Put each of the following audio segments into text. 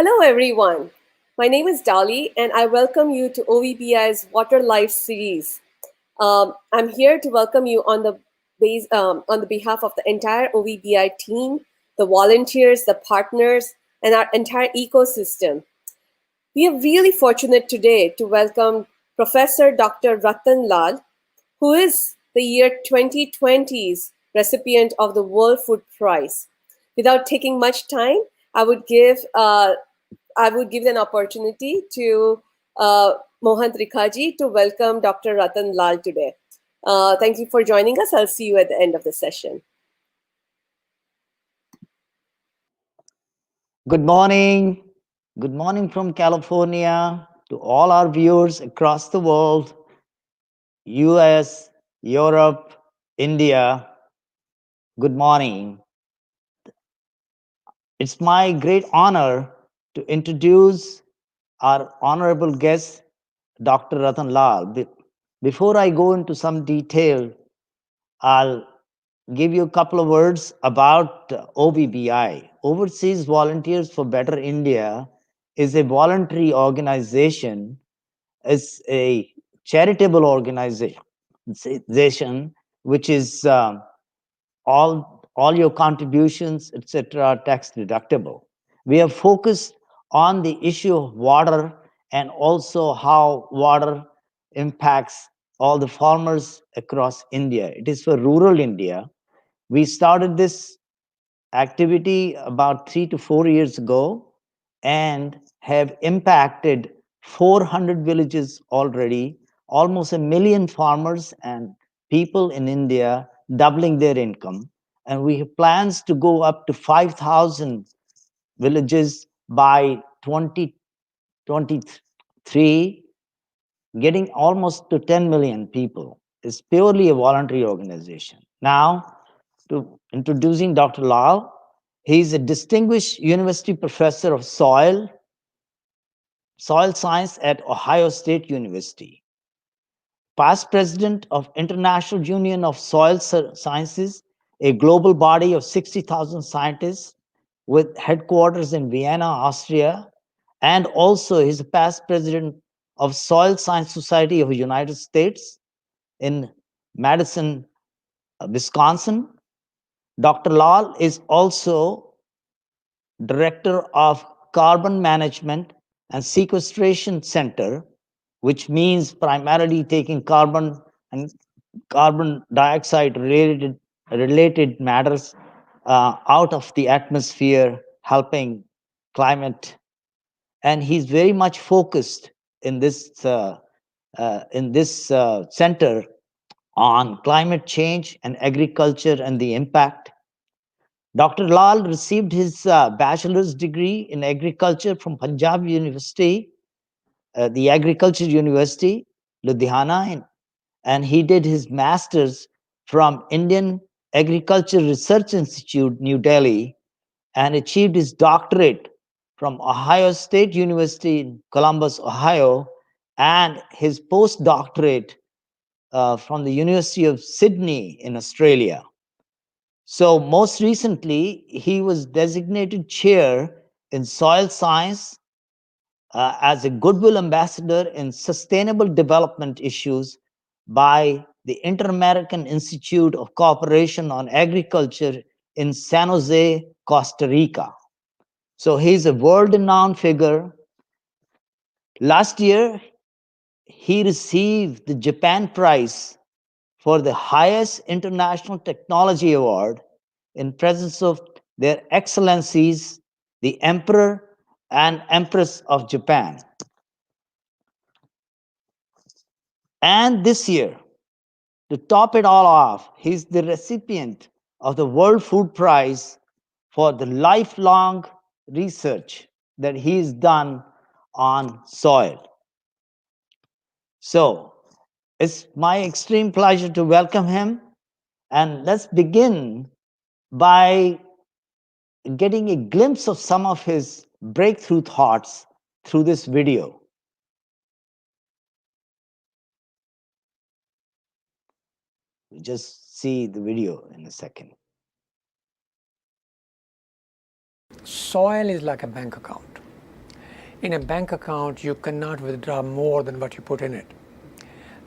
Hello, everyone. My name is Dali, and I welcome you to OVBI's Water Life series. I'm here to welcome you on the behalf of the entire OVBI team, the volunteers, the partners, and our entire ecosystem. We are really fortunate today to welcome Professor Dr. Rattan Lal, who is the year 2020's recipient of the World Food Prize. Without taking much time, I would give an opportunity to Mohan Trikha to welcome Dr. Ratan Lal today. Thank you for joining us. I'll see you at the end of the session. Good morning. Good morning from California to all our viewers across the world, US, Europe, India. Good morning. It's my great honor to introduce our honorable guest, Dr. Ratan Lal. Before I go into some detail, I'll give you a couple of words about OVBI. Overseas Volunteers for Better India is a voluntary organization, is a charitable organization, which is all your contributions, etc., are tax deductible. We are focused on the issue of water and also how water impacts all the farmers across India. It is for rural India. We started this activity about 3 to 4 years ago and have impacted 400 villages already, almost 1 million farmers and people in India, doubling their income. And we have plans to go up to 5,000 villages by 2023, getting almost to 10 million people. It's purely a voluntary organization. Now, to introducing Dr. Lal, he's a distinguished university professor of soil science at Ohio State University, past president of International Union of Soil Sciences, a global body of 60,000 scientists with headquarters in Vienna, Austria, and also he's a past president of Soil Science Society of the United States in Madison, Wisconsin. Dr. Lal is also director of Carbon Management and Sequestration Center, which means primarily taking carbon and carbon dioxide related matters out of the atmosphere, helping climate. And he's very much focused in this center on climate change and agriculture and the impact. Dr. Lal received his bachelor's degree in agriculture from Punjab University, the Agriculture University, Ludhiana, and he did his master's from Indian Agriculture Research Institute, New Delhi, and achieved his doctorate from Ohio State University in Columbus, Ohio, and his postdoctorate from the University of Sydney in Australia. So most recently, he was designated chair in soil science as a goodwill ambassador in sustainable development issues by the Inter-American Institute of Cooperation on Agriculture in San Jose, Costa Rica. So he's a world-renowned figure. Last year, he received the Japan Prize for the highest international technology award in presence of their excellencies, the Emperor and Empress of Japan. And this year, to top it all off, he's the recipient of the World Food Prize for the lifelong research that he's done on soil. So it's my extreme pleasure to welcome him. And let's begin by getting a glimpse of some of his breakthrough thoughts through this video. We just see the video in a second. Soil is like a bank account. In a bank account, you cannot withdraw more than what you put in it.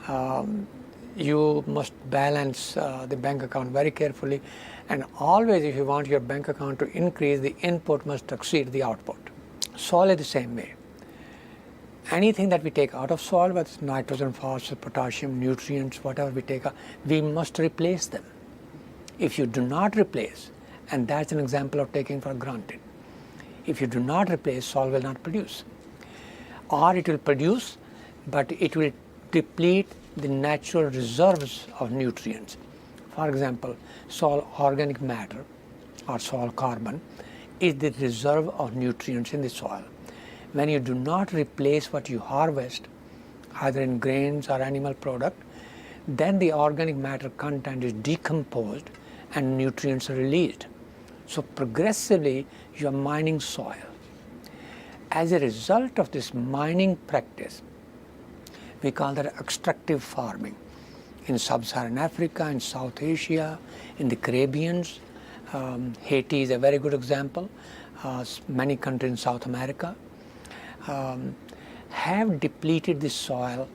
Um, you must balance the bank account very carefully, and always, if you want your bank account to increase, the input must exceed the output. Soil is the same way. Anything that we take out of soil, whether it's nitrogen, phosphorus, potassium, nutrients, whatever we take out, we must replace them. If you do not replace, and that's an example of taking for granted, if you do not replace, soil will not produce. Or it will produce, but it will deplete the natural reserves of nutrients. For example, soil organic matter or soil carbon is the reserve of nutrients in the soil. When you do not replace what you harvest, either in grains or animal product, then the organic matter content is decomposed and nutrients are released. So progressively you are mining soil. As a result of this mining practice, we call that extractive farming. In sub-Saharan Africa, in South Asia, in the Caribbean, Haiti is a very good example, many countries in South America, have depleted the soil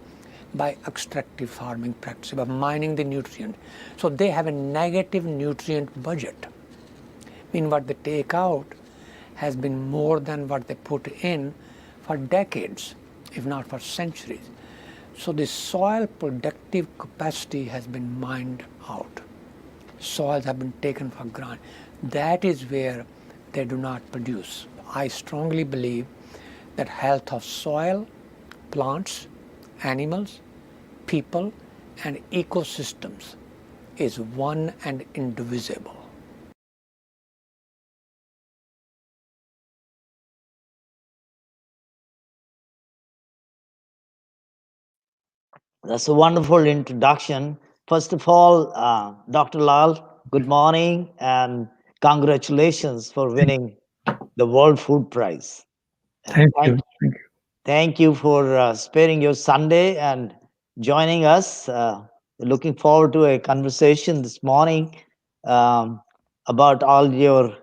by extractive farming practice, by mining the nutrient. So they have a negative nutrient budget. Mean what they take out has been more than what they put in for decades, if not for centuries. So the soil productive capacity has been mined out. Soils have been taken for granted. That is where they do not produce. I strongly believe that health of soil, plants, animals, people, and ecosystems is one and indivisible. That's a wonderful introduction. First of all, Dr. Lal, good morning and congratulations for winning the World Food Prize. And Thank you. Thank you. thank you for sparing your Sunday and joining us. Looking forward to a conversation this morning um, about all your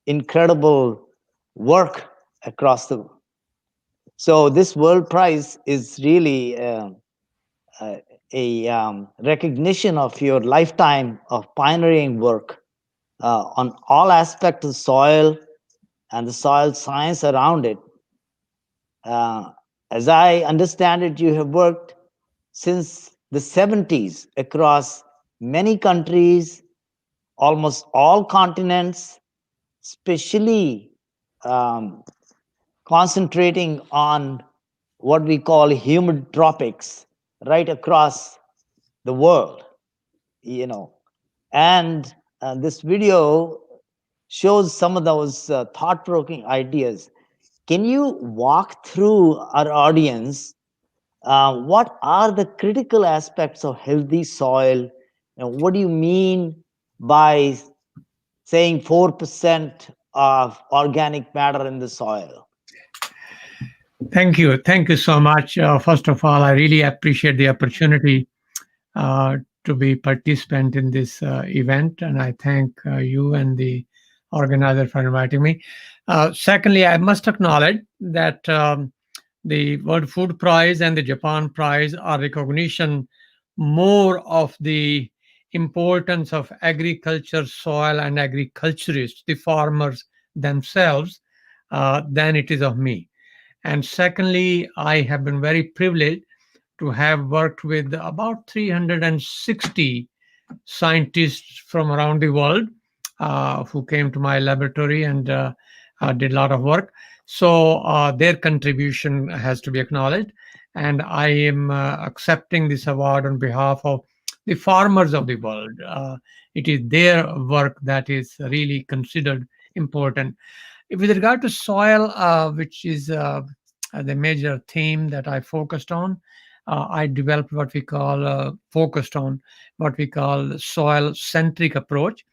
incredible work across the. So this World Prize is really uh, a recognition of your lifetime of pioneering work on all aspects of soil and the soil science around it. Uh, as I understand it, you have worked since the 70s across many countries, almost all continents, especially um, concentrating on what we call humid tropics right across the world, you know. And this video shows some of those thought-provoking ideas. Can you walk through our audience what are the critical aspects of healthy soil? And what do you mean by saying 4% of organic matter in the soil? Thank you. Thank you so much. First of all, I really appreciate the opportunity uh, to be participant in this event, and I thank you and the organizer for inviting me. Secondly, I must acknowledge that the World Food Prize and the Japan Prize are recognition more of the importance of agriculture, soil, and agriculturists, the farmers themselves, than it is of me. And secondly, I have been very privileged to have worked with about 360 scientists from around the world who came to my laboratory and did a lot of work. So their contribution has to be acknowledged. And I am accepting this award on behalf of the farmers of the world. It is their work that is really considered important. With regard to soil, which is the major theme that I focused on, I developed what we call focused on what we call soil centric approach.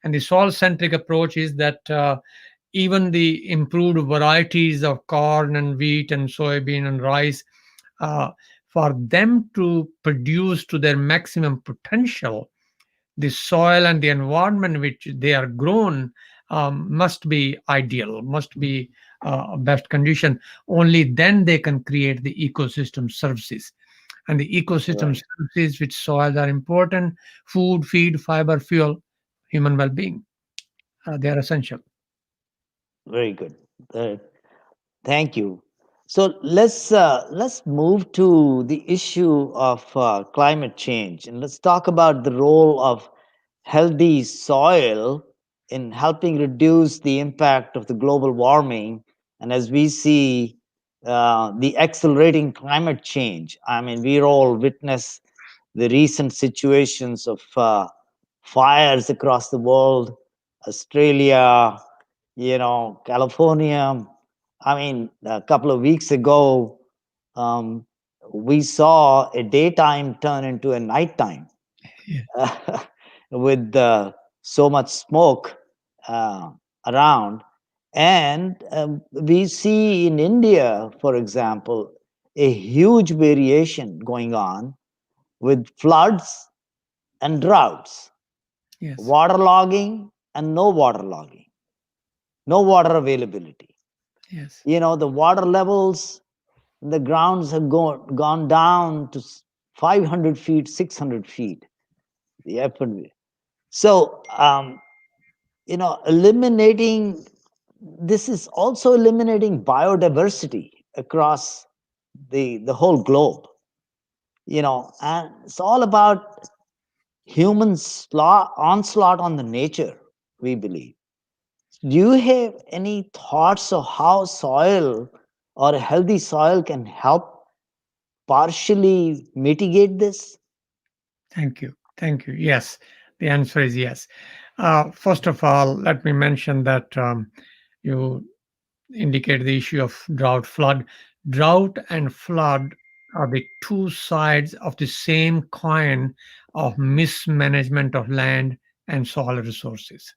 And the soil centric approach is that even the improved varieties of corn and wheat and soybean and rice, uh, for them to produce to their maximum potential, the soil and the environment which they are grown must be ideal, must be best condition. Only then they can create the ecosystem services. And the ecosystem Right. services which soils are important: food, feed, fiber, fuel, human well-being. They are essential. Very good. Uh, Thank you. So let's move to the issue of climate change, and let's talk about the role of healthy soil in helping reduce the impact of the global warming. And as we see the accelerating climate change, I mean, we all witness the recent situations of fires across the world, Australia, California. I mean, a couple of weeks ago, um, we saw a daytime turn into a nighttime Yeah. with so much smoke uh, around. And we see in India, for example, a huge variation going on with floods and droughts, Yes. waterlogging and no waterlogging, no water availability. Yes. The water levels in the grounds have gone down to 500 feet, 600 feet. The upper- So, eliminating this is also eliminating biodiversity across the whole globe. And it's all about human onslaught on the nature, we believe. Do you have any thoughts of how soil or a healthy soil can help partially mitigate this? Thank you. Thank you. Yes, the answer is yes. First of all, let me mention that you indicate the issue of drought, flood. Drought and flood are the two sides of the same coin of mismanagement of land and soil resources.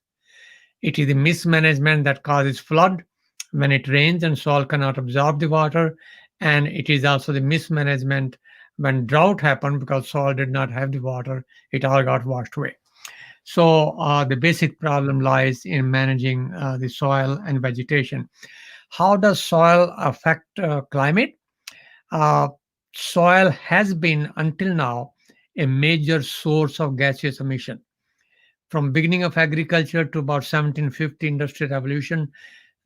It is the mismanagement that causes flood when it rains and soil cannot absorb the water. And it is also the mismanagement when drought happened because soil did not have the water, it all got washed away. So the basic problem lies in managing the soil and vegetation. How does soil affect climate? Uh, Soil has been until now a major source of gaseous emission. From beginning of agriculture to about 1750 industrial revolution,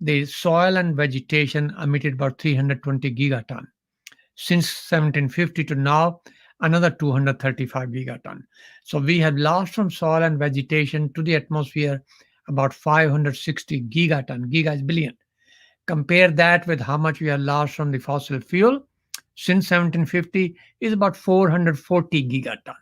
the soil and vegetation emitted about 320 gigaton. Since 1750 to now, another 235 gigaton. So we have lost from soil and vegetation to the atmosphere about 560 gigaton. Giga is billion. Compare that with how much we have lost from the fossil fuel since 1750 is about 440 gigaton.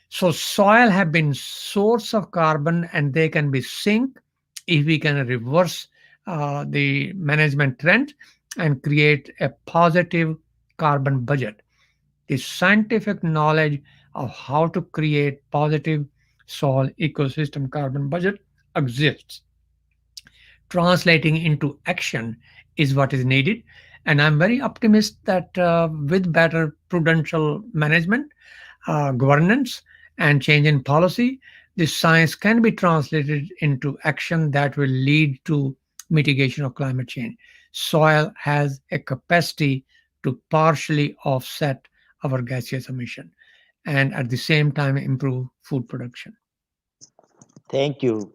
So soil have been source of carbon and they can be sink if we can reverse the management trend and create a positive carbon budget. The scientific knowledge of how to create positive soil ecosystem carbon budget exists. Translating into action is what is needed. And I'm very optimistic that with better prudential management, governance, and change in policy, this science can be translated into action that will lead to mitigation of climate change. Soil has a capacity to partially offset our gaseous emission and at the same time improve food production. Thank you.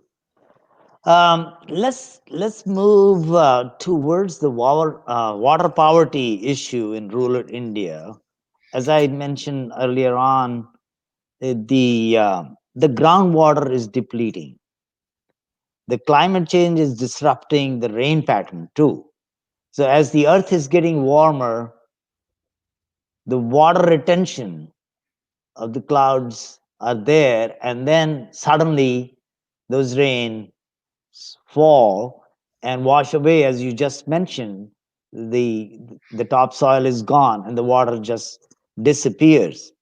Let's move towards the water poverty issue in rural India. As I mentioned earlier on, the groundwater is depleting. The climate change is disrupting the rain pattern too. So as the earth is getting warmer, the water retention of the clouds are there, and then suddenly those rain fall and wash away, as you just mentioned. The topsoil is gone and the water just disappears.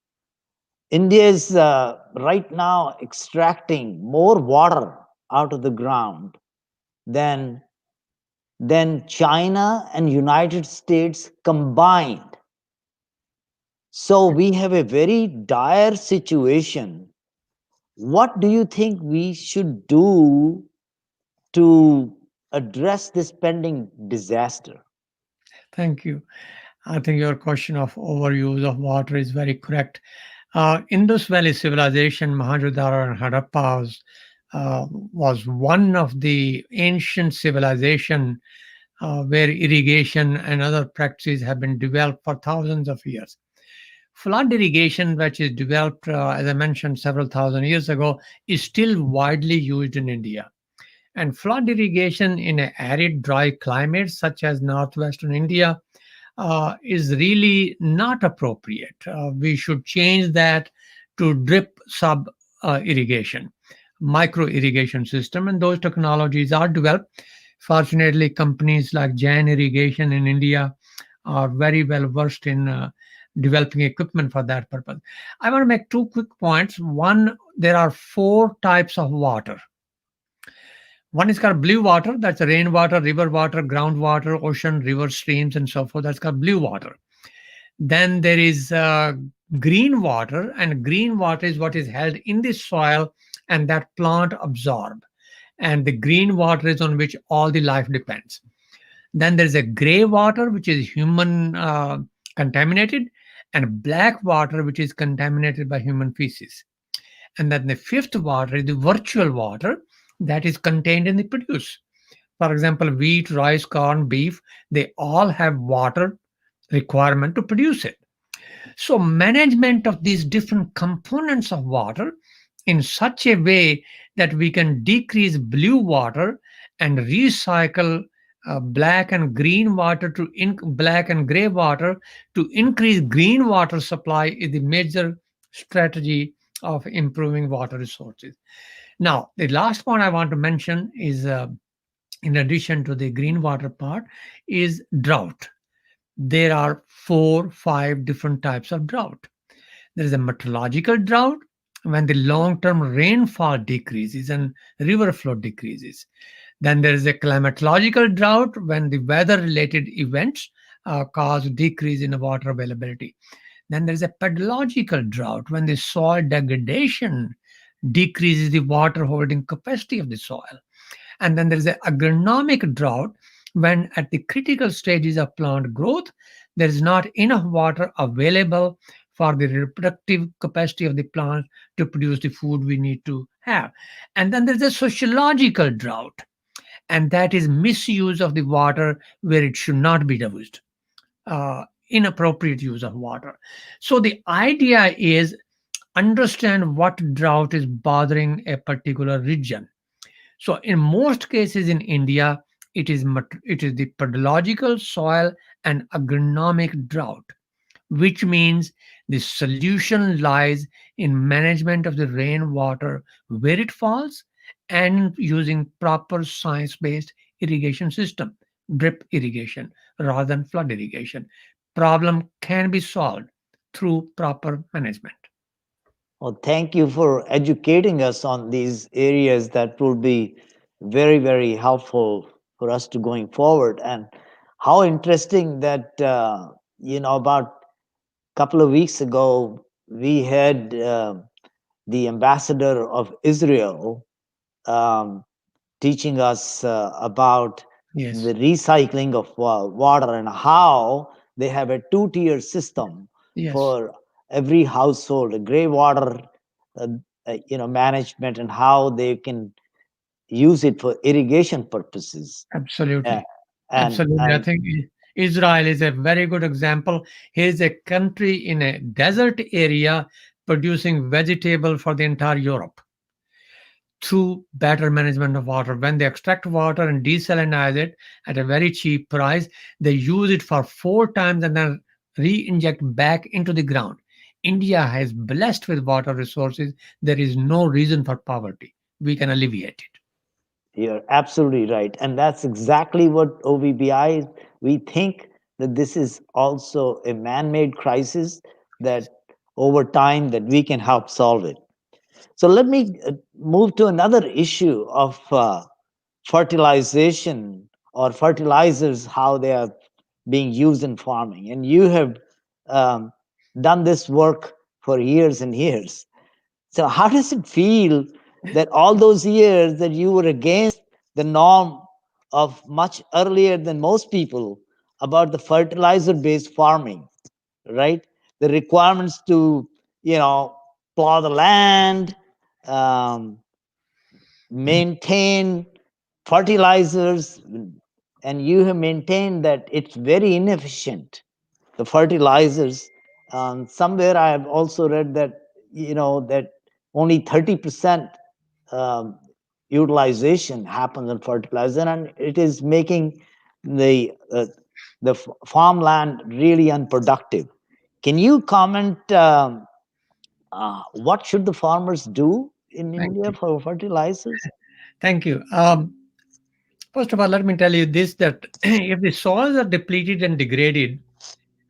India is right now extracting more water out of the ground than China and United States combined. So we have a very dire situation. What do you think we should do to address this pending disaster? Thank you. I think your question of overuse of water is very correct. Indus Valley civilization, Mohenjo-daro and Harappa was one of the ancient civilization where irrigation and other practices have been developed for thousands of years. Flood irrigation, which is developed, as I mentioned, several thousand years ago, is still widely used in India. And flood irrigation in an arid, dry climate such as northwestern India is really not appropriate. We should change that to drip sub irrigation, micro irrigation system, and those technologies are developed. Fortunately, companies like Jain Irrigation in India are very well versed in developing equipment for that purpose. I want to make two quick points. One, there are four types of water. One is called blue water, that's rainwater, river water, groundwater, ocean, river, streams, and so forth. That's called blue water. Then there is green water, and green water is what is held in the soil and that plant absorb. And the green water is on which all the life depends. Then there's a gray water, which is human contaminated, and black water, which is contaminated by human feces. And then the fifth water is the virtual water that is contained in the produce. For example, wheat, rice, corn, beef, they all have water requirement to produce it. So management of these different components of water in such a way that we can decrease blue water and recycle black and green water to black and gray water to increase green water supply is the major strategy of improving water resources. Now, the last point I want to mention is, in addition to the green water part, is drought. There are 4, 5 different types of drought. There is a meteorological drought when the long-term rainfall decreases and river flow decreases. Then there is a climatological drought when the weather-related events cause decrease in water availability. Then there is a pedological drought when the soil degradation decreases the water holding capacity of the soil. And then there is an agronomic drought when at the critical stages of plant growth, there is not enough water available for the reproductive capacity of the plant to produce the food we need to have. And then there's a sociological drought, and that is misuse of the water where it should not be used, inappropriate use of water. So the idea is understand what drought is bothering a particular region. So in most cases in India, it is the pedological, soil, and agronomic drought, which means the solution lies in management of the rainwater where it falls and using proper science-based irrigation system, drip irrigation rather than flood irrigation. Problem can be solved through proper management. Well, thank you for educating us on these areas that will be very, very helpful for us to going forward. And how interesting that, about a couple of weeks ago, we had the ambassador of Israel um, teaching us about Yes, the recycling of water and how they have a two-tier system yes, for every household, a gray water, uh, management, and how they can use it for irrigation purposes. Uh, absolutely. and Absolutely. I and think Israel is a very good example. Here's a country in a desert area producing vegetable for the entire Europe through better management of water. When they extract water and desalinize it at a very cheap price, they use it for 4 times and then re-inject back into the ground. India is blessed with water resources. There is no reason for poverty. We can alleviate it. you're absolutely right. And that's exactly what OVBI is. We think that this is also a man-made crisis that over time that we can help solve it. So let me move to another issue of fertilization or fertilizers, how they are being used in farming. And you have um, done this work for years and years. So how does it feel that all those years that you were against the norm of much earlier than most people about the fertilizer based farming, right? The requirements to, plow the land, um, maintain fertilizers, and you have maintained that it's very inefficient, the fertilizers. Somewhere I have also read that, that only 30% um, utilization happens on fertilizer, and it is making the farmland really unproductive. Can you comment, what should the farmers do in Thank India you. for fertilizers? Thank you. First of all, let me tell you this, that if the soils are depleted and degraded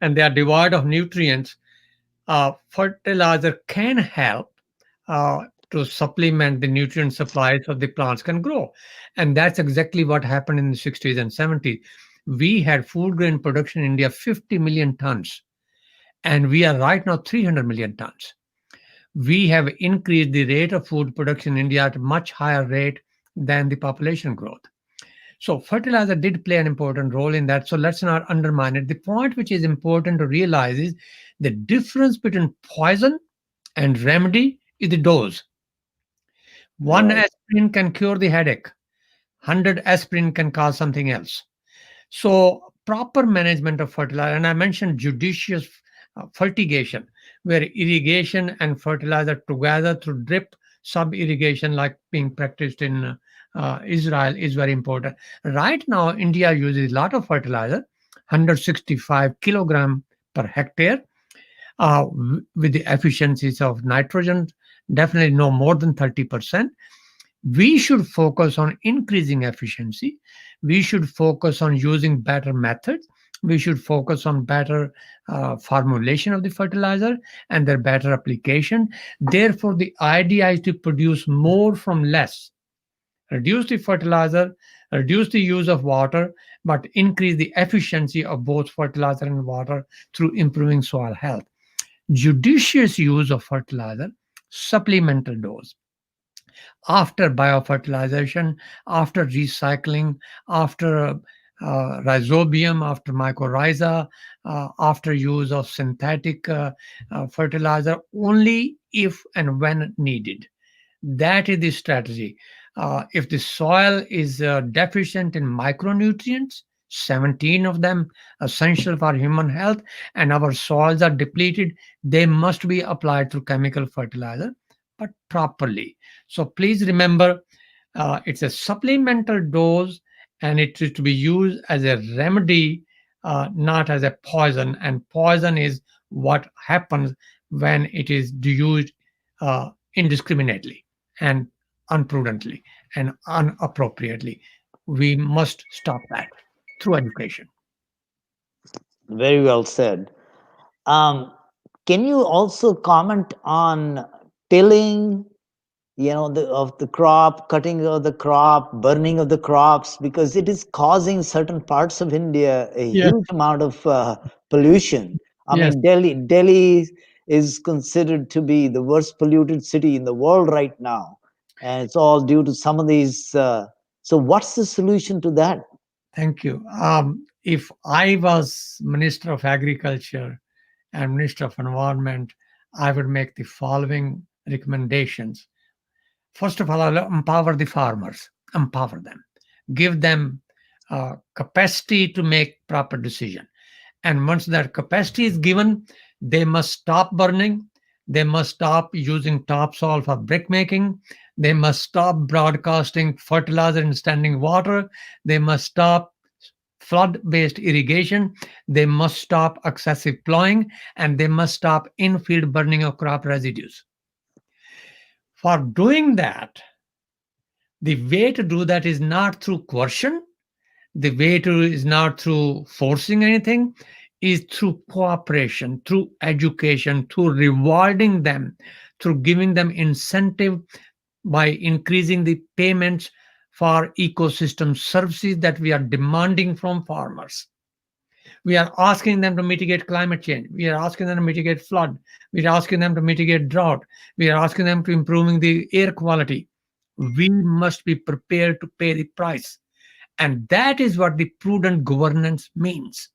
and they are devoid of nutrients, fertilizer can help uh, to supplement the nutrient supply so the plants can grow. And that's exactly what happened in the 60s and 70s. We had food grain production in India 50 million tons, and we are right now 300 million tons. We have increased the rate of food production in India at a much higher rate than the population growth. So fertilizer did play an important role in that. So let's not undermine it. The point which is important to realize is the difference between poison and remedy is the dose. One Right. aspirin can cure the headache. 100 aspirin can cause something else. So proper management of fertilizer, and I mentioned judicious fertigation, where irrigation and fertilizer together through drip sub irrigation, like being practiced in Israel, is very important. Right now, India uses a lot of fertilizer, 165 kilogram per hectare, with the efficiencies of nitrogen, definitely no more than 30%. We should focus on increasing efficiency. We should focus on using better methods. We should focus on better formulation of the fertilizer and their better application. Therefore, the idea is to produce more from less. Reduce the fertilizer, reduce the use of water, but increase the efficiency of both fertilizer and water through improving soil health. Judicious use of fertilizer, supplemental dose, after biofertilization, after recycling, after rhizobium, after mycorrhiza, after use of synthetic fertilizer, only if and when needed. That is the strategy. If the soil is deficient in micronutrients, 17 of them essential for human health, and our soils are depleted, they must be applied through chemical fertilizer, but properly. So please remember, it's a supplemental dose and it is to be used as a remedy, not as a poison. And poison is what happens when it is used indiscriminately and unprudently and inappropriately. We must stop that through education. Very well said. Um, can you also comment on tilling, of the crop, cutting of the crop, burning of the crops, because it is causing certain parts of India a Yes, huge amount of pollution. I yes. mean, Delhi is considered to be the worst polluted city in the world right now, and it's all due to some of these. So, what's the solution to that? Thank you. If I was Minister of Agriculture and Minister of Environment, I would make the following recommendations. First of all, I'll empower the farmers, empower them, give them capacity to make proper decision. And once that capacity is given, they must stop burning. They must stop using topsoil for brick making. They must stop broadcasting fertilizer in standing water. They must stop flood based irrigation. They must stop excessive plowing, and they must stop in-field burning of crop residues. For doing that, the way to do that is not through coercion. The way to is not through forcing anything, is through cooperation, through education, through rewarding them, through giving them incentive by increasing the payments for ecosystem services that we are demanding from farmers. We are asking them to mitigate climate change. We are asking them to mitigate flood. We are asking them to mitigate drought. We are asking them to improving the air quality. we must be prepared to pay the price. And that is what the prudent governance means.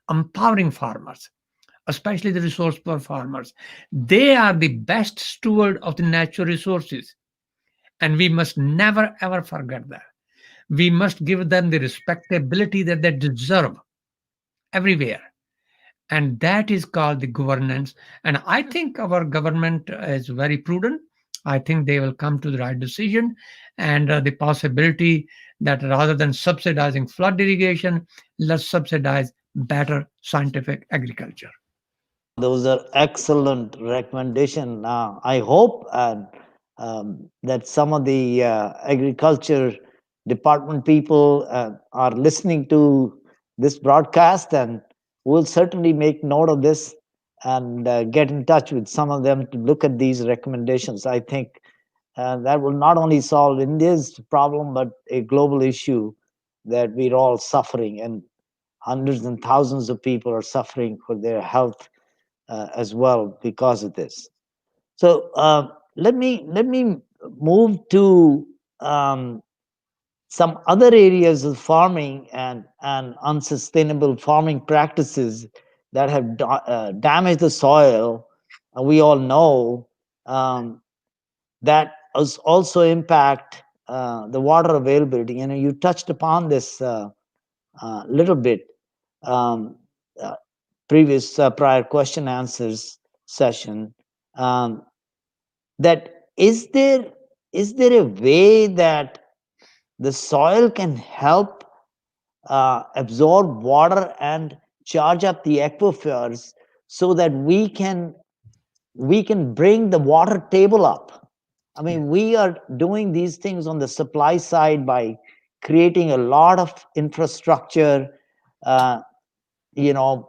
Empowering farmers, especially the resource poor farmers. They are the best steward of the natural resources. And we must never ever forget that. We must give them the respectability that they deserve everywhere. And that is called the governance. And I think our government is very prudent. I think they will come to the right decision, and the possibility that rather than subsidizing flood irrigation, let's subsidize better scientific agriculture. Those are excellent recommendation. I hope that some of the agriculture department people are listening to this broadcast, and will certainly make note of this and get in touch with some of them to look at these recommendations. I think that will not only solve India's problem, but a global issue that we're all suffering, and hundreds and thousands of people are suffering for their health as well because of this. So let me move to some other areas of farming and unsustainable farming practices that have damaged the soil. We all know that also impact the water availability. You touched upon this little bit. Um, uh, Previous prior question answers session, that is there a way that the soil can help absorb water and charge up the aquifers, so that we can bring the water table up? I Yeah, mean, we are doing these things on the supply side by creating a lot of infrastructure, uh, you know,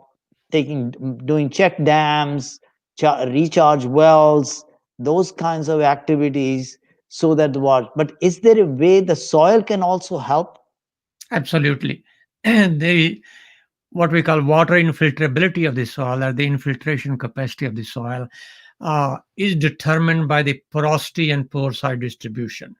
doing check dams, recharge wells, those kinds of activities, so that the water. But is there a way the soil can also help? absolutely. And the what we call water infiltrability of the soil, or the infiltration capacity of the soil, is determined by the porosity and pore side distribution.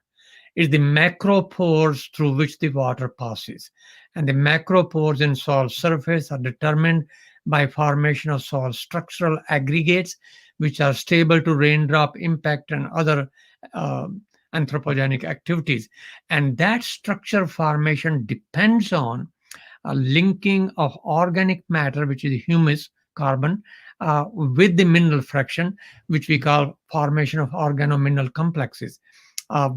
Is the macropores through which the water passes. And the macropores in soil surface are determined by formation of soil structural aggregates, which are stable to raindrop impact and other uh, anthropogenic activities. And that structure formation depends on a linking of organic matter, which is humus, carbon, with the mineral fraction, which we call formation of organo-mineral complexes,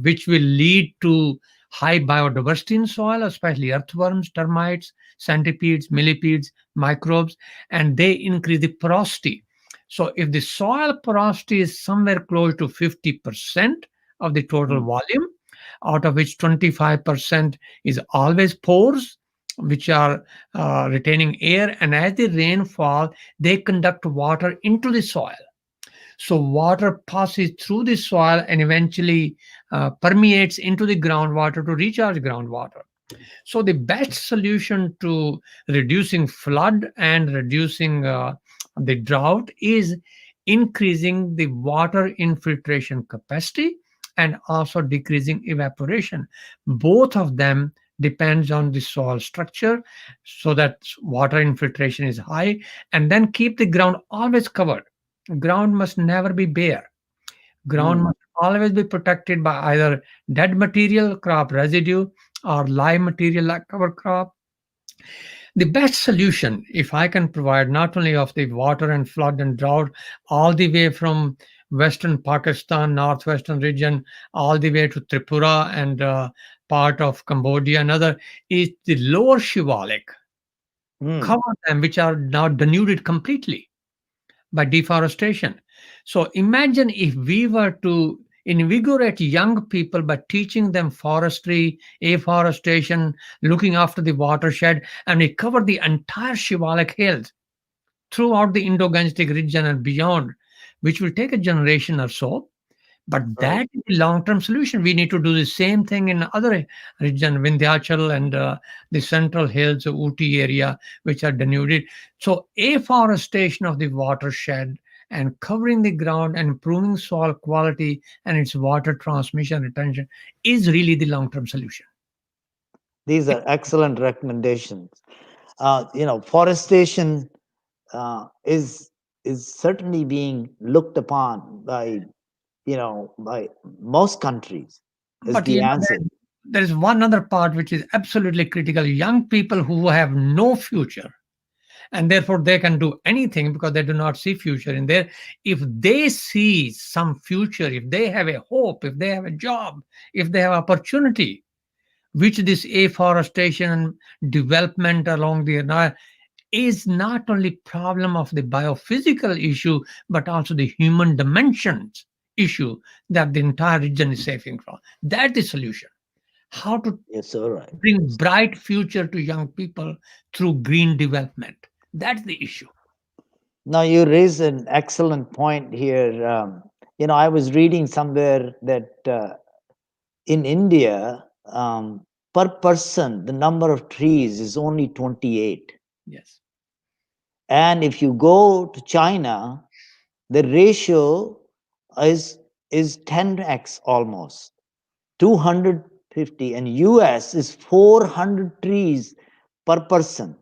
which will lead to high biodiversity in soil, especially earthworms, termites, centipedes, millipedes, microbes, and they increase the porosity. So if the soil porosity is somewhere close to 50% of the total Mm, volume, out of which 25% is always pores, which are retaining air, and as the rain fall, they conduct water into the soil. So water passes through the soil and eventually permeates into the groundwater to recharge groundwater. So the best solution to reducing flood and reducing the drought is increasing the water infiltration capacity and also decreasing evaporation. Both of them depends on the soil structure, so that water infiltration is high, and then keep the ground always covered. Ground must never be bare. Ground mm, must always be protected by either dead material, crop residue, or live material like cover crop. The best solution, if I can provide not only of the water and flood and drought, all the way from western Pakistan, northwestern region, all the way to Tripura and part of Cambodia and other, is the lower shivalik. mm, Cover them, which are now denuded completely by deforestation. So imagine if we were to invigorate young people by teaching them forestry, afforestation, looking after the watershed, and we cover the entire Shivalik Hills throughout the Indo-Gangetic region and beyond, which will take a generation or so. But right. that is the long-term solution. We need to do the same thing in other region, Vindhyachal and the central hills, Ooty area, which are denuded. So afforestation of the watershed and covering the ground and improving soil quality and its water transmission retention is really the long-term solution. These are excellent recommendations. Forestation is certainly being looked upon by by most countries as But the answer. there is one other part which is absolutely critical. Young people who have no future, and therefore they can do anything because they do not see future in there. If they see some future, if they have a hope, if they have a job, if they have opportunity, which this afforestation and development along the is not only problem of the biophysical issue but also the human dimensions issue that the entire region is suffering from. That's the solution. How to Yes, all right. bring bright future to young people through green development. That's the issue. Now you raise an excellent point here. I was reading somewhere that in India, per person, the number of trees is only 28. Yes. And if you go to China, the ratio is 10x almost, 250, and US is 400 trees per person.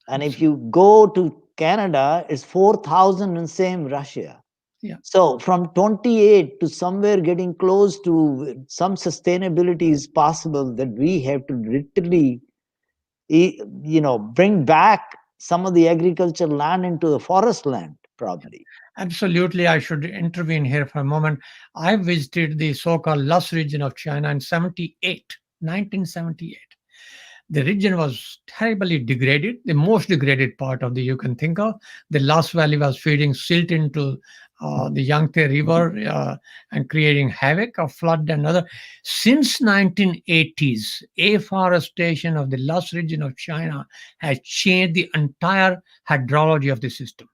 And if you go to Canada, it's 4,000, and same Russia. Yeah. So from 28 to somewhere getting close to some sustainability is possible, that we have to literally bring back some of the agricultural land into the forest land, probably. Absolutely, I should intervene here for a moment. I visited the so-called Lus region of China in 1978. The region was terribly degraded, the most degraded part of the you can think of. The Lus Valley was feeding silt into the Yangtze River and creating havoc of flood and other. Since 1980s, afforestation of the Lus region of China has changed the entire hydrology of the system.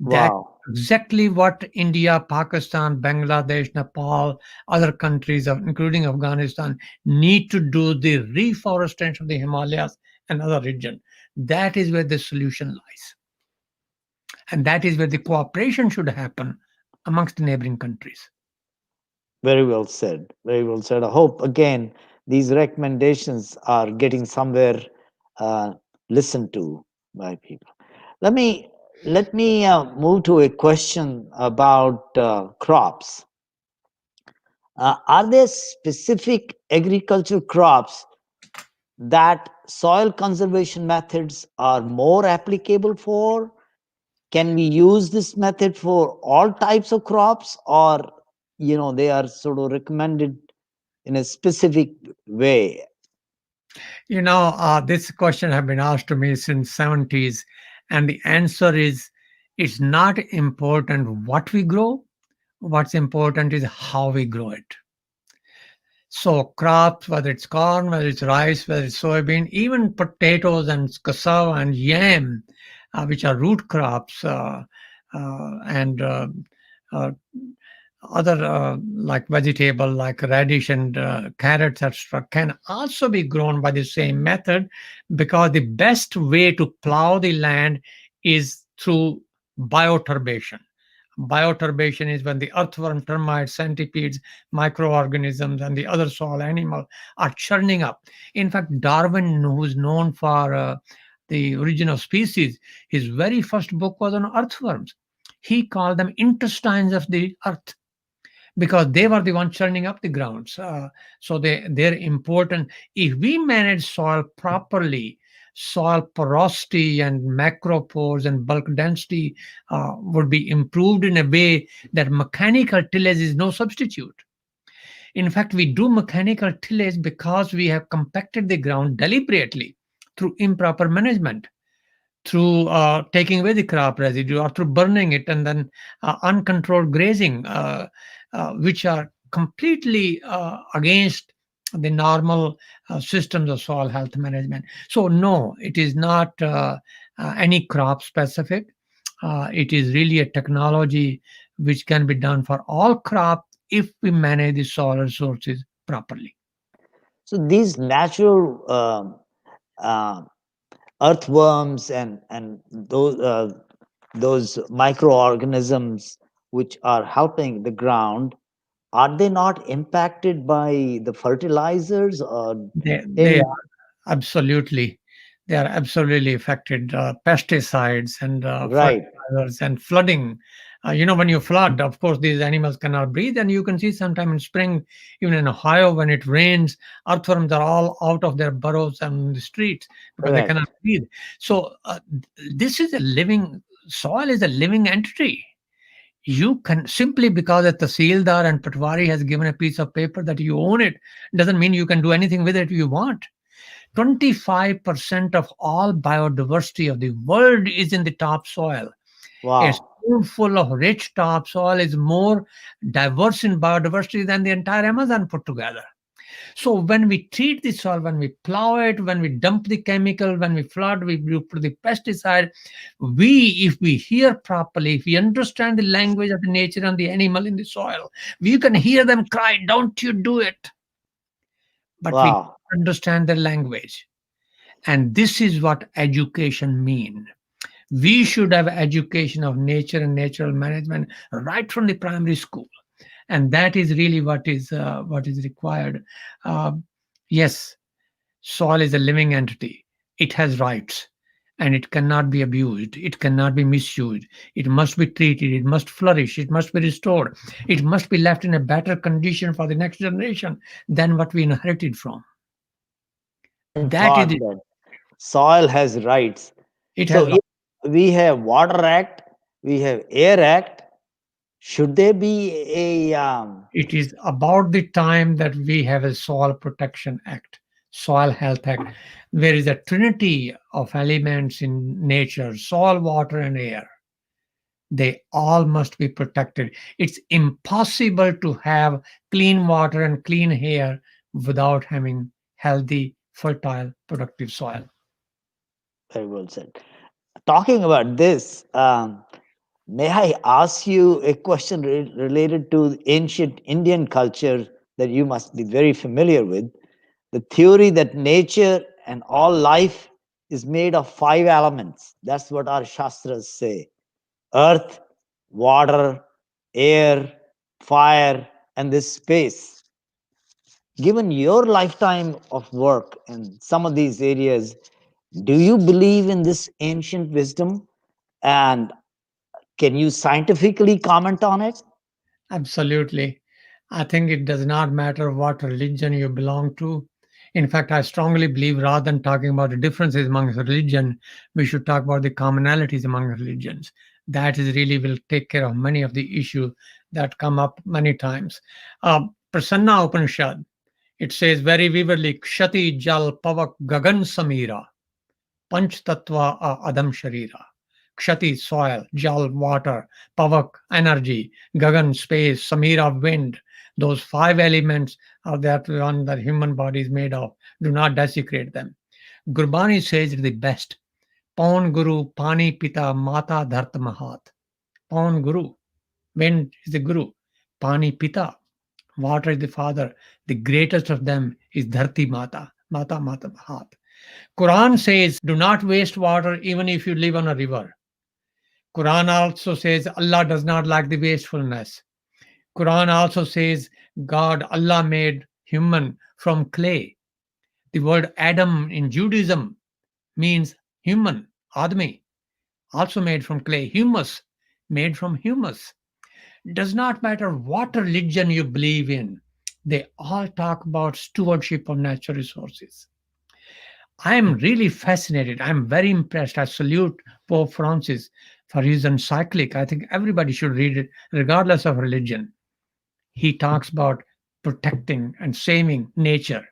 That Wow. exactly what India, Pakistan, Bangladesh, Nepal, other countries, including Afghanistan, need to do the reforestation of the Himalayas and other region. That is where the solution lies. And that is where the cooperation should happen amongst the neighboring countries. Very well said. Very well said. I hope again these recommendations are getting somewhere uh, listened to by people. Let me move to a question about crops. Are there specific agricultural crops that soil conservation methods are more applicable for? Can we use this method for all types of crops, or they are sort of recommended in a specific way? This question has been asked to me since 70s, and the answer is it's not important what we grow. What's important is how we grow it. So crops, whether it's corn, whether it's rice, whether it's soybean, even potatoes and cassava and yam, which are root crops, and uh, other like vegetable like radish and carrots, etc., can also be grown by the same method, because the best way to plow the land is through bioturbation. Bioturbation is when the earthworm, termites, centipedes, microorganisms, and the other soil animal are churning up. In fact, Darwin, who's known for the origin of species, his very first book was on earthworms. He called them intestines of the earth because they were the ones churning up the grounds. So they're important. If we manage soil properly, soil porosity and macropores and bulk density would be improved in a way that mechanical tillage is no substitute. In fact, we do mechanical tillage because we have compacted the ground deliberately through improper management, through taking away the crop residue, or through burning it, and then uncontrolled grazing, which are completely against the normal systems of soil health management. So, no, it is not any crop specific. It is really a technology which can be done for all crop if we manage the soil resources properly. So these natural uh, earthworms and those those microorganisms which are helping the ground, are they not impacted by the fertilizers or They any? are absolutely, they are absolutely affected. Pesticides and Right, fertilizers and flooding. When you flood, of course, these animals cannot breathe, and you can see sometime in spring, even in Ohio, when it rains, earthworms are all out of their burrows and in the streets because they cannot correct. breathe. So this is a living soil is a living entity. You can simply because that Tahsildar and Patwari has given a piece of paper that you own it doesn't mean you can do anything with it you want. 25% of all biodiversity of the world is in the topsoil. A Wow, spoonful of rich topsoil is more diverse in biodiversity than the entire Amazon put together. So when we treat the soil, when we plow it, when we dump the chemical, when we flood, we put the pesticide, if we hear properly, if we understand the language of the nature and the animal in the soil, we can hear them cry, don't you do it. But we wow. don't understand their language. And this is what education means. We should have education of nature and natural management right from the primary school, and that is really what is required. Uh, yes, soil is a living entity. It has rights, and it cannot be abused. It cannot be misused. It must be treated. It must flourish. It must be restored. It must be left in a better condition for the next generation than what we inherited from. Never That is thought it. that soil has rights. It So has if we have Water Act, we have Air Act, should there be a It is about the time that we have a Soil Protection Act, Soil Health Act. There is a trinity of elements in nature: soil, water, and air. They all must be protected. It's impossible to have clean water and clean air without having healthy, fertile, productive soil. very well said. Talking about this, may I ask you a question related to ancient Indian culture that you must be very familiar with? The theory that nature and all life is made of five elements. That's what our Shastras say: earth, water, air, fire, and this space. Given your lifetime of work in some of these areas, do you believe in this ancient wisdom? And can you scientifically comment on it? Absolutely. I think it does not matter what religion you belong to. In fact, I strongly believe rather than talking about the differences among religion, we should talk about the commonalities among religions. That is really will take care of many of the issues that come up many times. Prasanna Upanishad, it says very vividly, Kshati Jal Pavak Gagan Samira. Panch Tattva Adam Sharira. Kshati, soil, Jal, water, Pavak, energy, Gagan, space, Samira, wind. Those five elements are that one that human body is made of. Do not desecrate them. Gurbani says it the best. Paun Guru, Pani Pita, Mata Dhart Mahat. Paun Guru, wind is the Guru. Pani Pita, water is the father. The greatest of them is Dharti Mata, Mata Mata Mahat. Quran says, do not waste water even if you live on a river. Quran also says Allah does not like the wastefulness. Quran also says Allah made human from clay. The word Adam in Judaism means human, Admi, also made from clay. Humus, made from humus. Does not matter what religion you believe in. They all talk about stewardship of natural resources. I am really fascinated. I'm very impressed. I salute Pope Francis for his encyclic. I think everybody should read it, regardless of religion. He talks about protecting and saving nature.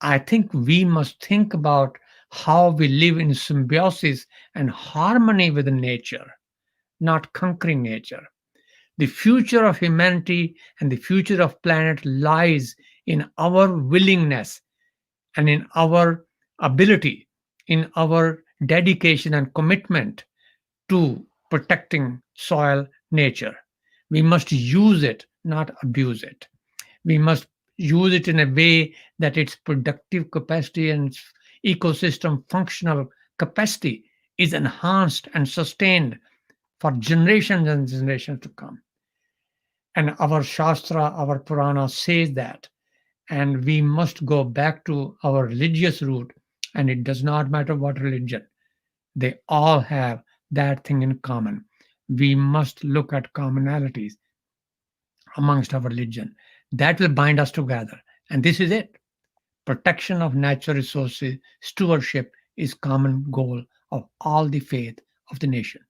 I think we must think about how we live in symbiosis and harmony with nature, not conquering nature. The future of humanity and the future of planet lies in our willingness and in our ability, in our dedication and commitment to protecting soil nature. We must use it, not abuse it. We must use it in a way that its productive capacity and its ecosystem functional capacity is enhanced and sustained for generations and generations to come. And our Shastra, our Purana says that. And we must go back to our religious root. And it does not matter what religion, they all have that thing in common. We must look at commonalities amongst our religion that will bind us together. And this is it. Protection of natural resources, stewardship is common goal of all the faith of the nation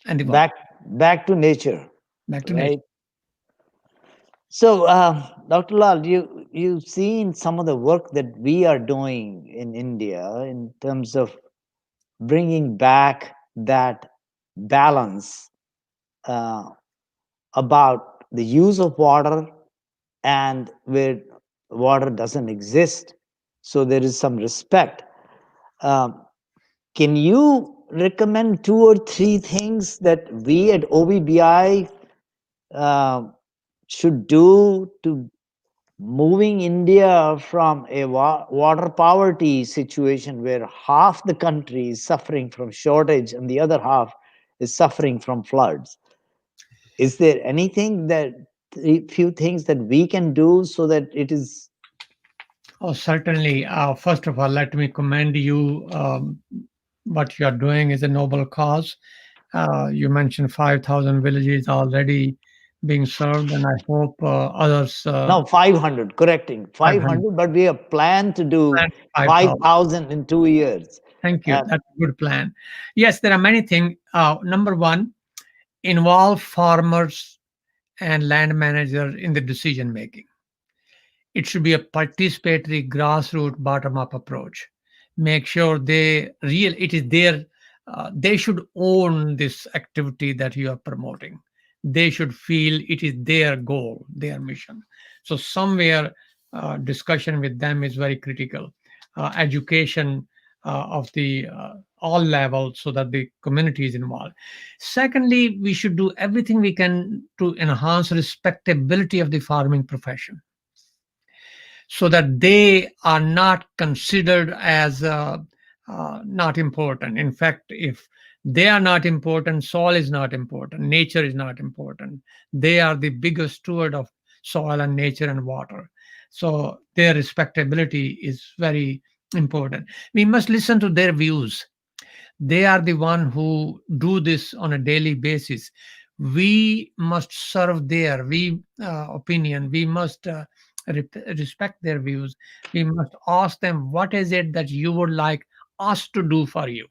and the world. Back to nature, Back to nature. right? So, Dr. Lal, you've seen some of the work that we are doing in India in terms of bringing back that balance uh, about the use of water and where water doesn't exist. So there is some respect. Um, can you recommend two or three things that we at OVBI uh, should do to moving India from a water poverty situation where half the country is suffering from shortage and the other half is suffering from floods? Is there anything that few things that we can do so that it is Oh, certainly. First of all, let me commend you. What you are doing is a noble cause. You mentioned 5,000 villages already being served, and I hope others now 500, correcting 500 500, but we have planned to do and 5,000. 5,000 in 2 years. Thank you. Uh, That's a good plan. Yes, there are many things. Number one, involve farmers and land managers in the decision making. It should be a participatory, grassroots, bottom-up approach. Make sure it is their, they should own this activity that you are promoting. They should feel it is their goal, their mission. So somewhere discussion with them is very critical. Education of the all levels so that the community is involved. Secondly, we should do everything we can to enhance respectability of the farming profession so that they are not considered as not important. In fact, if they are not important, soil is not important, nature is not important. They are the biggest steward of soil and nature and water. So their respectability is very important. We must listen to their views. They are the one who do this on a daily basis. We must serve their opinion. We must respect their views. We must ask them, what is it that you would like us to do for you?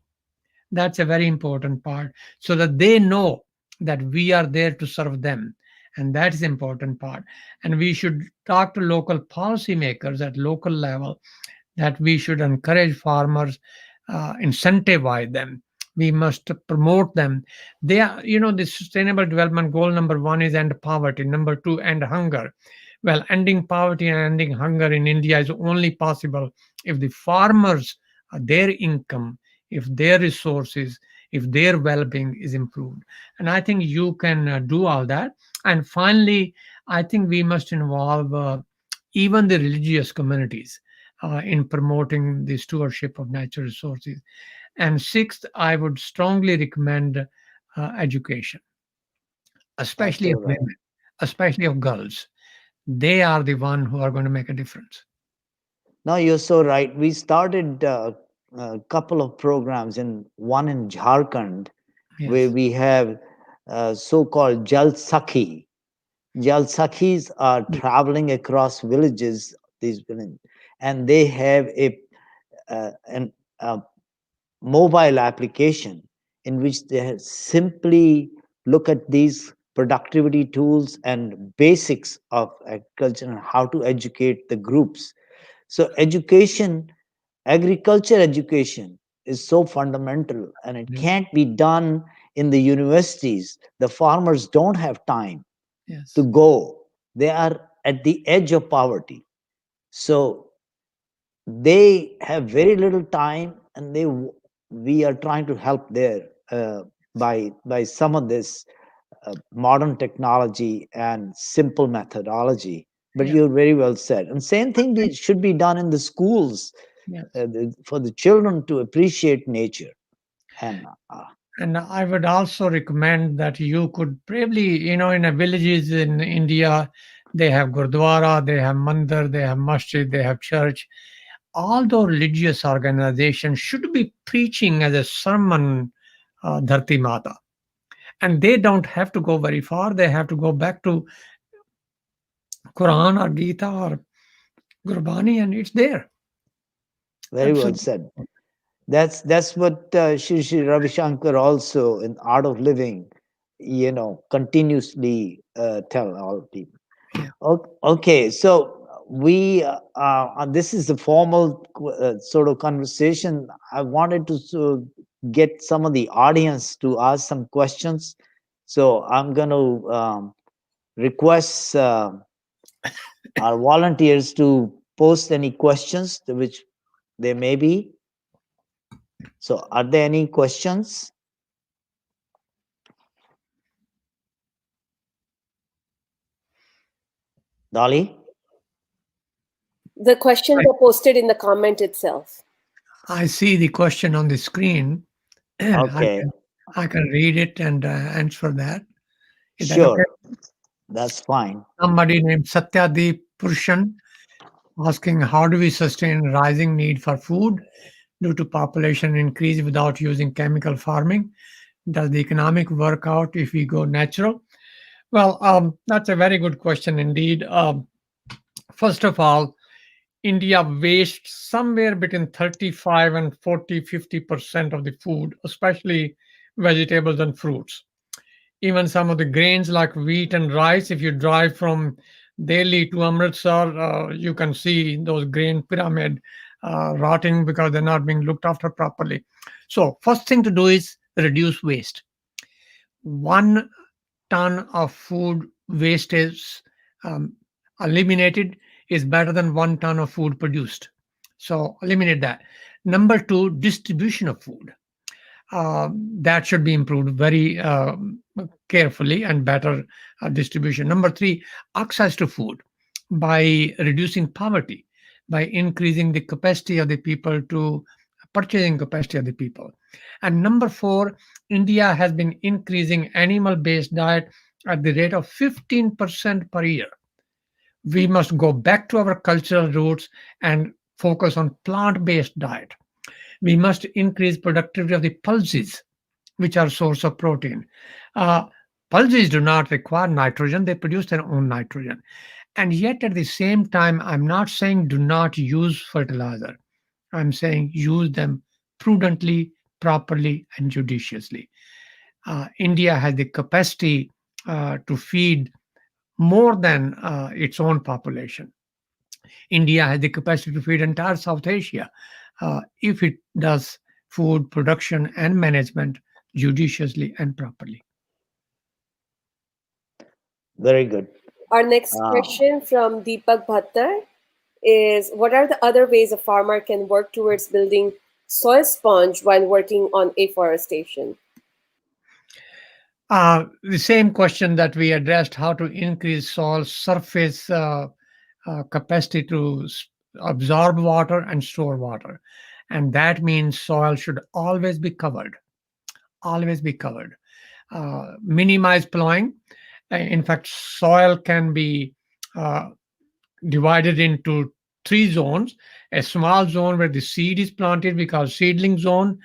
That's a very important part, so that they know that we are there to serve them. And that is important part. And we should talk to local policymakers at local level, that we should encourage farmers, incentivize them. We must promote them. They are, the sustainable development goal number one is end poverty. Number two, end hunger. Well, ending poverty and ending hunger in India is only possible if the farmers, their income, if their resources, if their well-being is improved. And I think you can do all that. And finally, I think we must involve even the religious communities in promoting the stewardship of natural resources. And sixth, I would strongly recommend education, that's especially so of right. women, especially of girls. They are the one who are going to make a difference. No, you're so right. We started a couple of programs, in one in Jharkhand, where Yes. we have so-called Jal Sakhi. Jal Sakhis are traveling across villages, these villages, and they have a mobile application in which they simply look at these productivity tools and basics of agriculture and how to educate the groups. So education, agriculture education is so fundamental, and it Yes. can't be done in the universities. The farmers don't have time to Yes. go. They are at the edge of poverty. So they have very little time, and we are trying to help there by some of this modern technology and simple methodology. But Yeah. you're very well said, and same thing should be done in the schools Yes. for the children to appreciate nature. And And I would also recommend that you could probably, in a villages in India, they have Gurdwara, they have Mandir, they have Masjid, they have church. All the religious organizations should be preaching as a sermon, Dharti Mata. And they don't have to go very far. They have to go back to Quran or Gita or Gurbani, and it's there. Very well Absolutely. said. That's what Shri Ravi Shankar also in Art of Living, continuously tell all people. Yeah. Okay, so we this is a formal sort of conversation. I wanted to get some of the audience to ask some questions, so I'm going to request our volunteers to post any questions which there may be. So, are there any questions? Dolly? The questions are posted in the comment itself. I see the question on the screen. I Okay, can I can read it and answer that. Is that okay? sure, that's fine. Somebody named Satyadeep Purshan asking, how do we sustain rising need for food due to population increase without using chemical farming? Does the economic work out if we go natural? Well, that's a very good question indeed. First of all, India wastes somewhere between 35 and 40-50% of the food, especially vegetables and fruits. Even some of the grains like wheat and rice, if you drive from Delhi to Amritsar, you can see those grain pyramid rotting because they're not being looked after properly. So first thing to do is reduce waste. 1 ton of food wastage um, eliminated is better than 1 ton of food produced. So eliminate that. Number two, distribution of food. That should be improved very carefully and better distribution. Number three, access to food by reducing poverty, by increasing the capacity of the people to purchasing capacity of the people. And number four, India has been increasing animal based diet at the rate of 15% per year. We must go back to our cultural roots and focus on plant based diet. We must increase productivity of the pulses, which are source of protein. Uh, Pulses do not require nitrogen; they produce their own nitrogen. And yet, at the same time, I'm not saying do not use fertilizer. I'm saying use them prudently, properly, and judiciously. India has the capacity to feed more than its own population. India has the capacity to feed entire South Asia if it does food production and management judiciously and properly. Very good. Our next Uh, question from Deepak Bhattar is, what are the other ways a farmer can work towards building soil sponge while working on afforestation? The same question that we addressed, how to increase soil surface capacity to absorb water and store water. And that means soil should always be covered. Minimize plowing. In fact, soil can be uh, divided into three zones. A small zone where the seed is planted, we call seedling zone.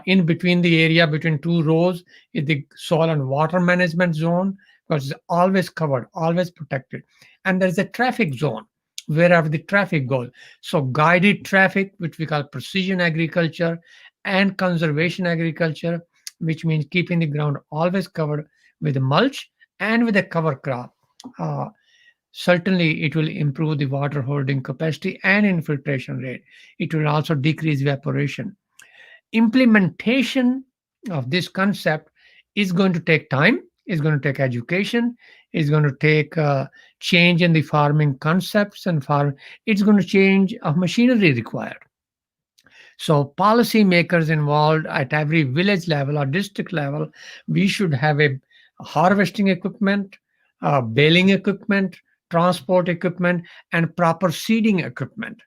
In between the area between two rows is the soil and water management zone, because it's always covered, always protected. And there's a traffic zone wherever the traffic goes. So guided traffic, which we call precision agriculture, and conservation agriculture, which means keeping the ground always covered with mulch and with a cover crop. Uh, Certainly, it will improve the water holding capacity and infiltration rate. It will also decrease evaporation. Implementation of this concept is going to take time, is going to take education, is going to take change in the farming concepts and farm. It's going to change of machinery required. So policymakers involved at every village level or district level, we should have a harvesting equipment, baling equipment, transport equipment, and proper seeding equipment.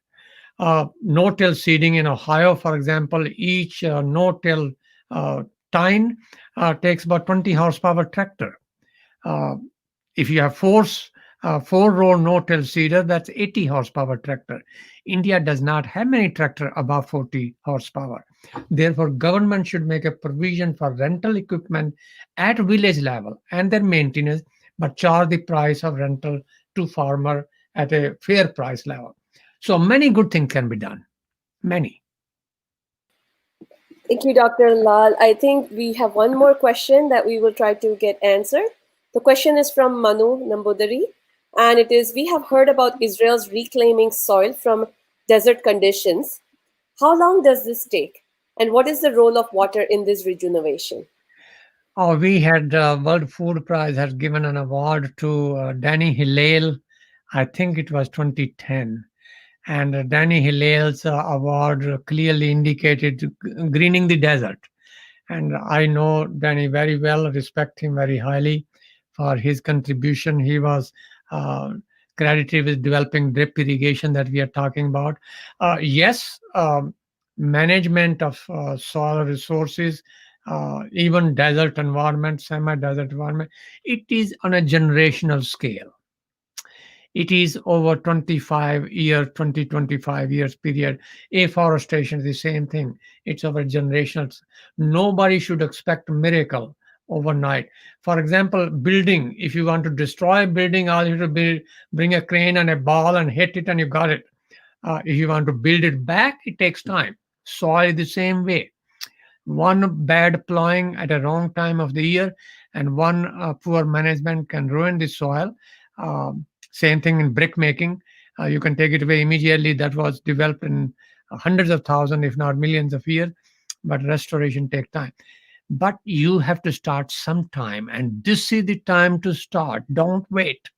No-till seeding in Ohio, for example, each no-till Tyne takes about 20 horsepower tractor. Uh, if you have four-row no-till seeder, that's 80 horsepower tractor. India does not have many tractor above 40 horsepower. Therefore, government should make a provision for rental equipment at village level and their maintenance, but charge the price of rental to farmer at a fair price level. So many good things can be done. Many. Thank you, Dr. Lal. I think we have one more question that we will try to get answered. The question is from Manu Nambudari, and it is: we have heard about Israel's reclaiming soil from desert conditions. How long does this take? And what is the role of water in this rejuvenation? Oh, we had World Food Prize has given an award to Danny Hillel. I think it was 2010. And Danny Hillal's award clearly indicated greening the desert. And I know Danny very well, respect him very highly for his contribution. He was uh, credited with developing drip irrigation that we are talking about. Yes, management of soil resources, even desert environment, semi-desert environment, it is on a generational scale. It is over 25 years period. Afforestation is the same thing. It's over generational. Nobody should expect a miracle overnight. For example, building, if you want to destroy a building, all you have to bring a crane and a ball and hit it and you got it. If you want to build it back, it takes time. Soil the same way. One bad plowing at a wrong time of the year and one poor management can ruin the soil. Same thing in brick making. You can take it away immediately. That was developed in hundreds of thousands, if not millions of years, but restoration takes time. But you have to start sometime, and this is the time to start. Don't wait.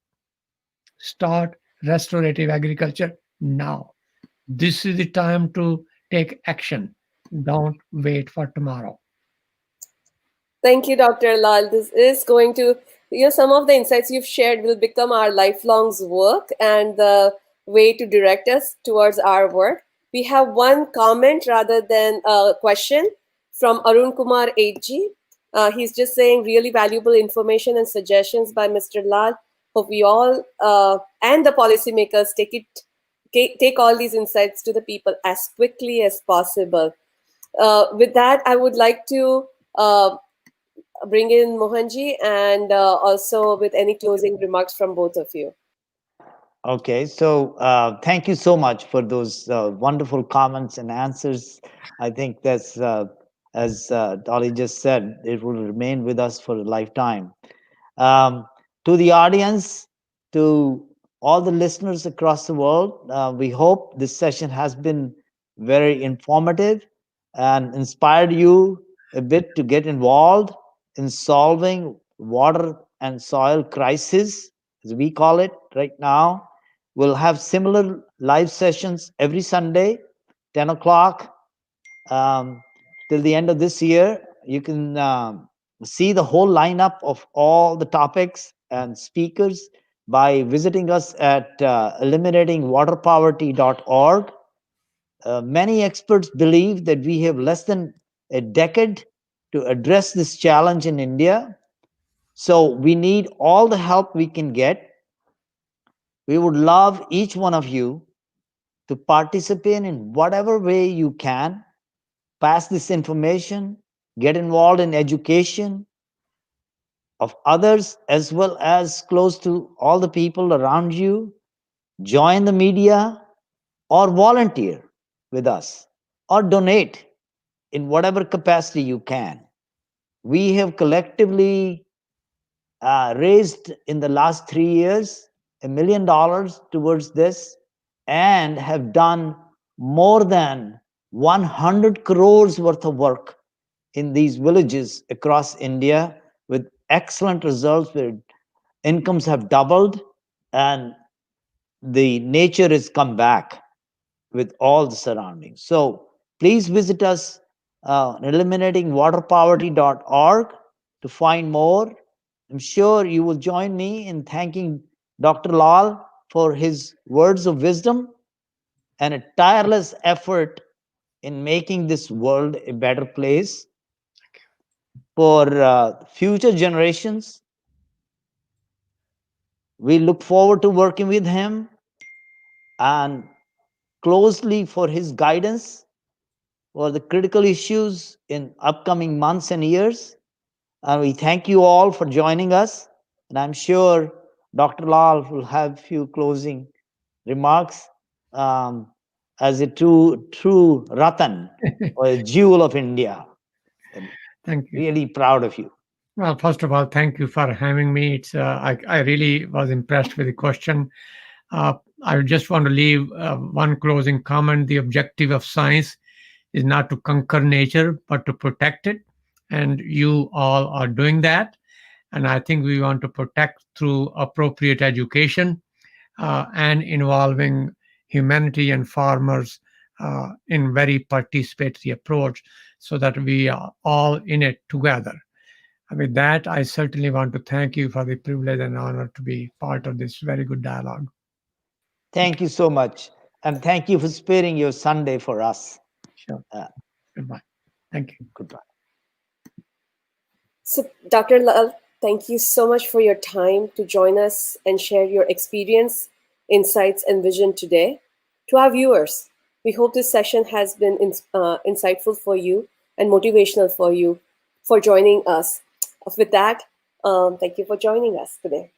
Start restorative agriculture now. This is the time to take action. Don't wait for tomorrow. Thank you, Dr. Lal. This is going to, some of the insights you've shared will become our lifelong's work and the way to direct us towards our work. We have one comment rather than a question from Arun Kumar 8G. He's just saying really valuable information and suggestions by Mr. Lal. Hope we all and the policymakers take all these insights to the people as quickly as possible. With that, I would like to bring in Mohanji and also with any closing remarks from both of you. Okay, so thank you so much for those wonderful comments and answers. I think that's, as Dolly just said, it will remain with us for a lifetime. To the audience, to all the listeners across the world, we hope this session has been very informative and inspired you a bit to get involved in solving water and soil crisis, as we call it right now. We'll have similar live sessions every Sunday, 10 o'clock, till the end of this year. You can see the whole lineup of all the topics and speakers by visiting us at eliminatingwaterpoverty.org. Many experts believe that we have less than a decade to address this challenge in India. So we need all the help we can get. We would love each one of you to participate in whatever way you can, pass this information, get involved in education of others as well as close to all the people around you, join the media or volunteer with us or donate in whatever capacity you can. We have collectively raised in the last 3 years $1 million towards this and have done more than 100 crores worth of work in these villages across India with excellent results where incomes have doubled and the nature has come back with all the surroundings. So please visit us eliminatingwaterpoverty.org to find more. I'm sure you will join me in thanking Dr. Lal for his words of wisdom and a tireless effort in making this world a better place. for future generations. We look forward to working with him and closely for his guidance for the critical issues in upcoming months and years. And we thank you all for joining us. And I'm sure Dr. Lal will have a few closing remarks as a true Ratan, or a jewel of India. And Thank you. really proud of you. Well, first of all, thank you for having me. I really was impressed with the question. I just want to leave one closing comment. The objective of science is not to conquer nature, but to protect it. And you all are doing that. And I think we want to protect through appropriate education and involving humanity and farmers in very participatory approach so that we are all in it together. And with that, I certainly want to thank you for the privilege and honor to be part of this very good dialogue. Thank you so much. And thank you for sparing your Sunday for us. Sure. Goodbye. Thank you. Goodbye. So, Dr. Lal, thank you so much for your time to join us and share your experience, insights, and vision today. To our viewers, we hope this session has been insightful for you and motivational for you for joining us. With that, thank you for joining us today.